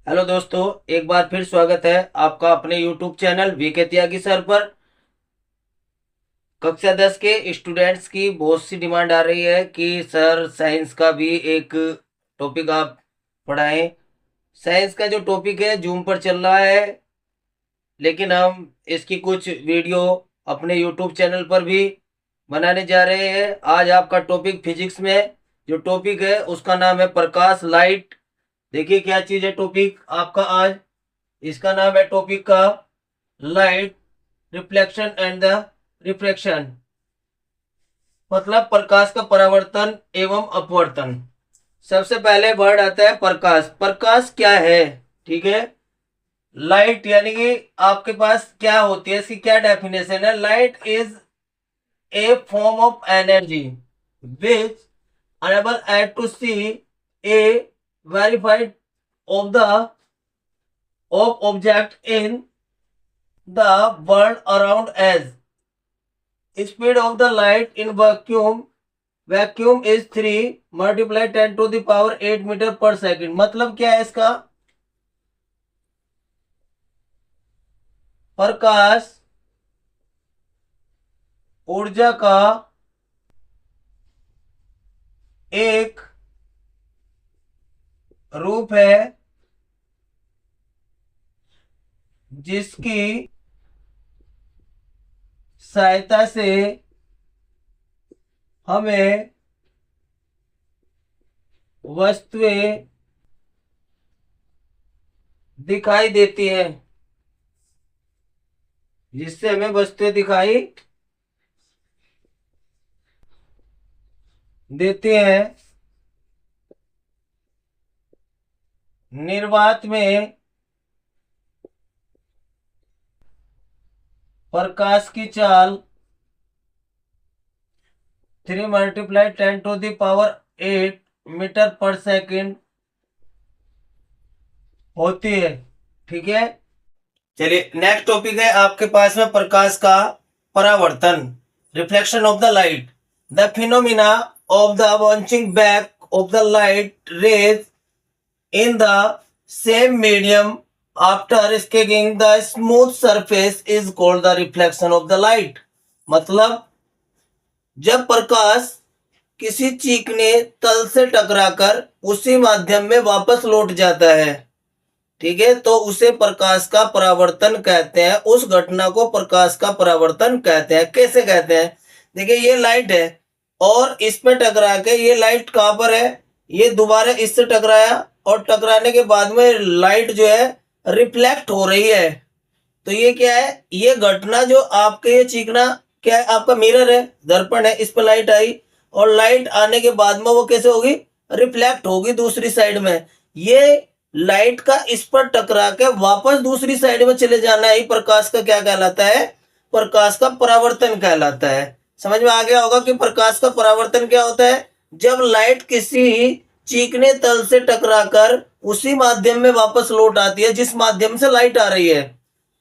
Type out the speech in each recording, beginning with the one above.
Hello दोस्तों, एक बार फिर स्वागत है आपका अपने YouTube चैनल वीके त्यागी सर पर। कक्षा 10 के स्टूडेंट्स की बहुत सी डिमांड आ रही है कि सर साइंस का भी एक टॉपिक आप पढ़ाएं। साइंस का जो टॉपिक है जूम पर चल रहा है, लेकिन हम इसकी कुछ वीडियो अपने YouTube चैनल पर भी बनाने जा रहे हैं। आज आपका टॉपिक फिजिक्स में जो टॉपिक है उसका नाम है प्रकाश, लाइट। देखिए क्या चीज़ है टॉपिक आपका आज। इसका नाम है टॉपिक का light, reflection and the refraction, मतलब प्रकाश का परावर्तन एवं अपवर्तन। सबसे पहले वर्ड आता है प्रकाश। प्रकाश क्या है? ठीक है, लाइट यानी कि आपके पास क्या होती है, इसकी क्या डेफिनेशन है? Light is a form of energy which enable at to see a verified of the of object in the world around as speed of the light in vacuum is 3 multiply 10 to the power 8 metre per second. मतलब क्या है इसका? प्रकाश ऊर्जा का एक रूप है जिसकी सहायता से हमें वस्तुएं दिखाई देती हैं, जिससे हमें वस्तुएं दिखाई देती हैं। निर्वात में प्रकाश की चाल 3 multiply 10 to the power 8 metre per second होती है। ठीक है, चलिए नेक्स्ट टॉपिक है आपके पास में प्रकाश का परावर्तन, reflection of the light, the phenomena of the bouncing back of the light rays in the same medium after striking the smooth surface is called the reflection of the light. मतलब जब प्रकाश किसी चीकने तल से टकराकर उसी माध्यम में वापस लौट जाता है, ठीक है, तो उसे प्रकाश का परावर्तन कहते हैं। उस घटना को प्रकाश का परावर्तन कहते हैं। कैसे कहते हैं? देखिए ये लाइट है और इस पे टकरा के ये लाइट कहां पर है? ये दोबारा इससे टकराया और टकराने के बाद में लाइट जो है रिफ्लेक्ट हो रही है। तो ये क्या है? ये घटना जो आपके ये चीकना क्या है? आपका मिरर है, दर्पण है, इस पर लाइट आई और लाइट आने के बाद में वो कैसे होगी? रिफ्लेक्ट होगी दूसरी साइड में। ये लाइट का इस पर टकरा के वापस दूसरी साइड में चले जाना ही प्रकाश का क्या कहलाता है? प्रकाश का परावर्तन कहलाता है। समझ में आ गया होगा कि प्रकाश का परावर्तन क्या होता है? जब लाइट किसी चीकने तल से टकराकर उसी माध्यम में वापस लौट आती है जिस माध्यम से लाइट आ रही है,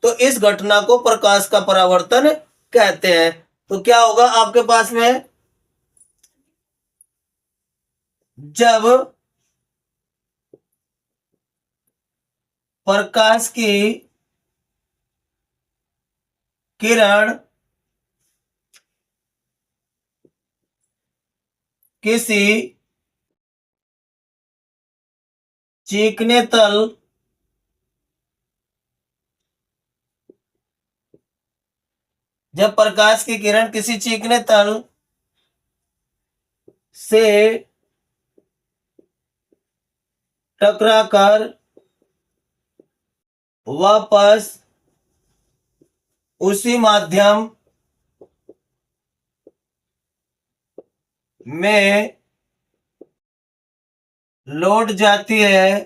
तो इस घटना को प्रकाश का परावर्तन कहते हैं। तो क्या होगा आपके पास में? जब प्रकाश की किरण किसी चीकने तल जब प्रकाश की किरण किसी चीकने तल से टकराकर वापस उसी माध्यम में लौट जाती है,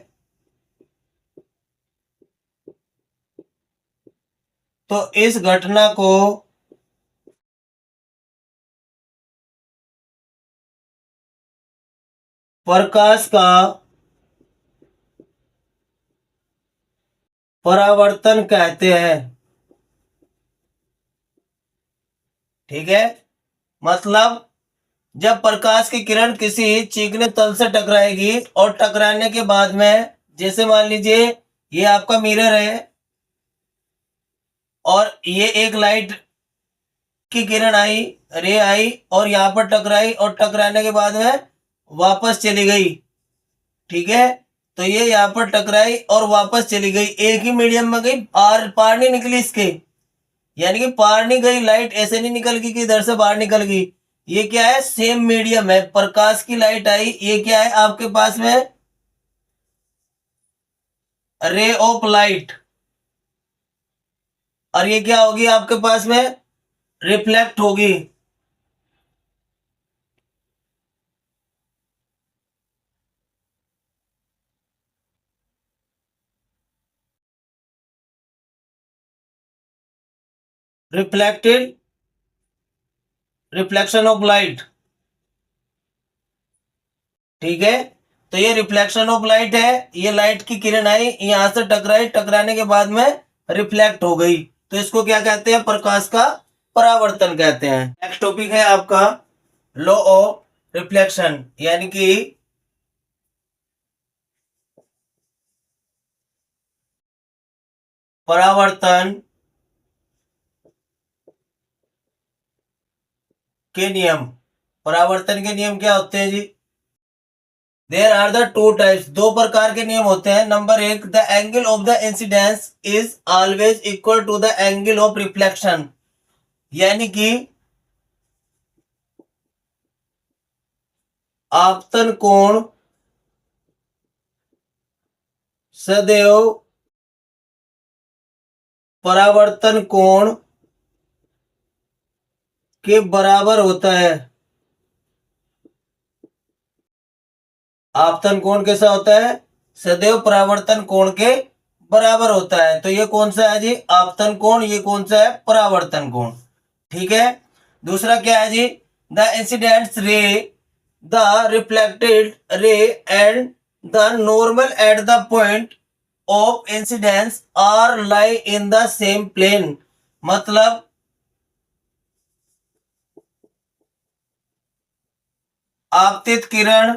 तो इस घटना को प्रकाश का परावर्तन कहते हैं। ठीक है, मतलब जब प्रकाश की किरण किसी चीकने तल से टकराएगी और टकराने के बाद में जैसे मान लीजिए ये आपका मिरर है और ये एक लाइट की किरण आई, रे आई और यहाँ पर टकराई और टकराने के बाद में वापस चली गई। ठीक है, तो ये यहाँ पर टकराई और वापस चली गई, एक ही मीडियम में गई, पार नहीं निकली इसके, यानी कि पार नहीं गई लाइट, ऐसे नहीं निकल गई कि इधर से बाहर निकल गई। ये क्या है, सेम मीडियम है, प्रकाश की लाइट आई, ये क्या है आपके पास में, रे ऑफ लाइट, और ये क्या होगी आपके पास में, रिफ्लेक्ट होगी। Reflected, reflection of light. ठीक है, तो ये रिफ्लेक्शन ऑफ लाइट है, ये लाइट की किरण आई, यहां से टकराई, टकराने के बाद में रिफ्लेक्ट हो गई, तो इसको क्या कहते हैं, प्रकाश का परावर्तन कहते हैं। नेक्स्ट टॉपिक है आपका लॉ ऑफ रिफ्लेक्शन, यानी कि परावर्तन के नियम। परावर्तन के नियम क्या होते हैं जी, there are the two types, दो प्रकार के नियम होते हैं। Number one, the angle of the incidence is always equal to the angle of reflection, यानी कि आपतन कोण सदैव परावर्तन कोण के बराबर होता है। आपतन कोण कैसा होता है, सदैव परावर्तन कोण के बराबर होता है। तो ये कौन सा है जी, आपतन कोण, ये कौन सा है, परावर्तन कोण। ठीक है, दूसरा क्या है जी, the incident ray, the reflected ray and the normal at the point of incidence are lie in the same plane, मतलब आपतित किरण,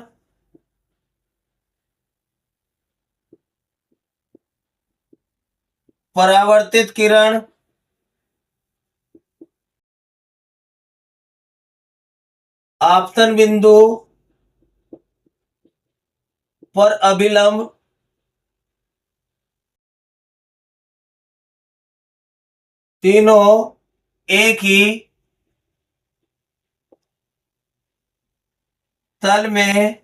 परावर्तित किरण, आपतन बिंदु पर अभिलंब, तीनों एक ही तल में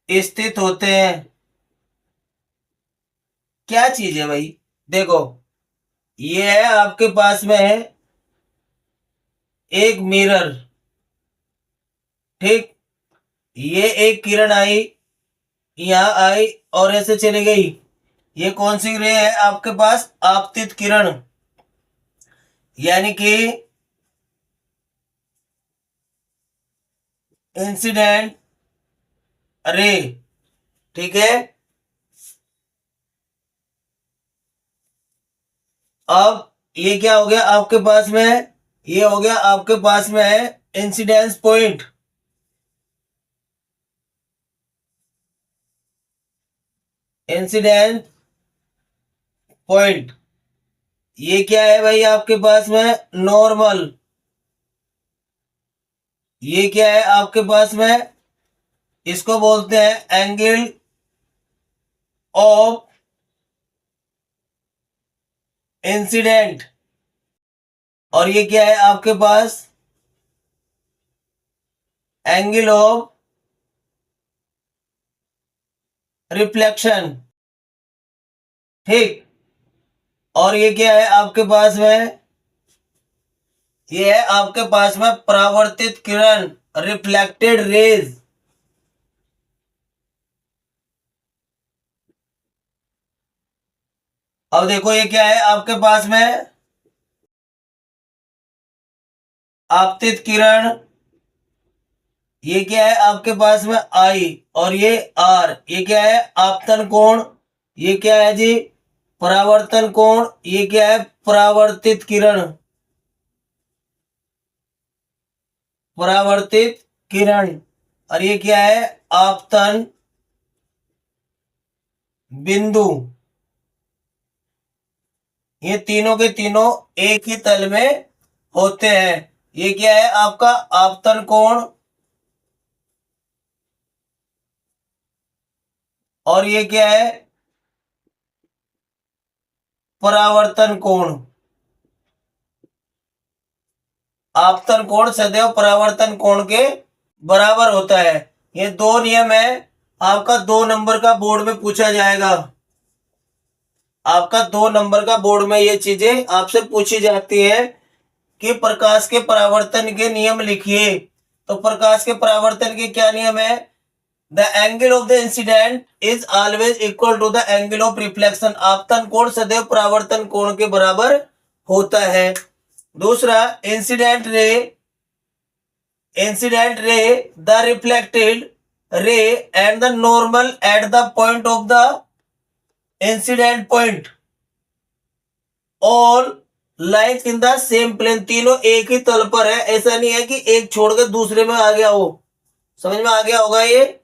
स्थित होते हैं। क्या चीज है भाई, देखो, ये है आपके पास में है एक मिरर। ठीक, ये एक किरण आई, यहां आई और ऐसे चली गई, ये कौन सी रे है आपके पास, आपतित किरण, यानी कि इंसिडेंट रे। ठीक है, अब ये क्या हो गया आपके पास में, ये हो गया आपके पास में है इंसिडेंस पॉइंट, इंसिडेंट पॉइंट। ये क्या है भाई आपके पास में, नॉर्मल। ये क्या है आपके पास में, इसको बोलते हैं एंगल ऑफ इंसिडेंट, और ये क्या है आपके पास, एंगल ऑफ रिफ्लेक्शन। ठीक, और ये क्या है आपके पास में, ये है आपके पास में परावर्तित किरण, रिफ्लेक्टेड रेज। अब देखो ये क्या है आपके पास में, आपतित किरण, ये क्या है आपके पास में आई, और ये आर, ये क्या है आपतन कोण, ये क्या है जी, परावर्तन कोण, ये क्या है परावर्तित किरण, परावर्तित किरण, और ये क्या है आपतन बिंदु, ये तीनों के तीनों एक ही तल में होते हैं। ये क्या है आपका आपतन कोण, और ये क्या है परावर्तन कोण। आपतन कोण सदैव परावर्तन कोण के बराबर होता है। ये दो नियम है, आपका 2 नंबर का बोर्ड में पूछा जाएगा। आपका 2 नंबर का बोर्ड में ये चीजें आपसे पूछी जाती है कि प्रकाश के परावर्तन के नियम लिखिए। तो प्रकाश के परावर्तन के क्या नियम है? The angle of the incident is always equal to the angle of reflection. आपतन कोण सदैव परावर्तन कोण के बराबर होता है। दूसरा, incident ray the reflected ray and the normal at the point of the incident point all lines in the same plane. तीनों एक ही तल पर है, ऐसा नहीं है कि एक छोड़कर दूसरे में आ गया हो। समझ में आ गया होगा ये।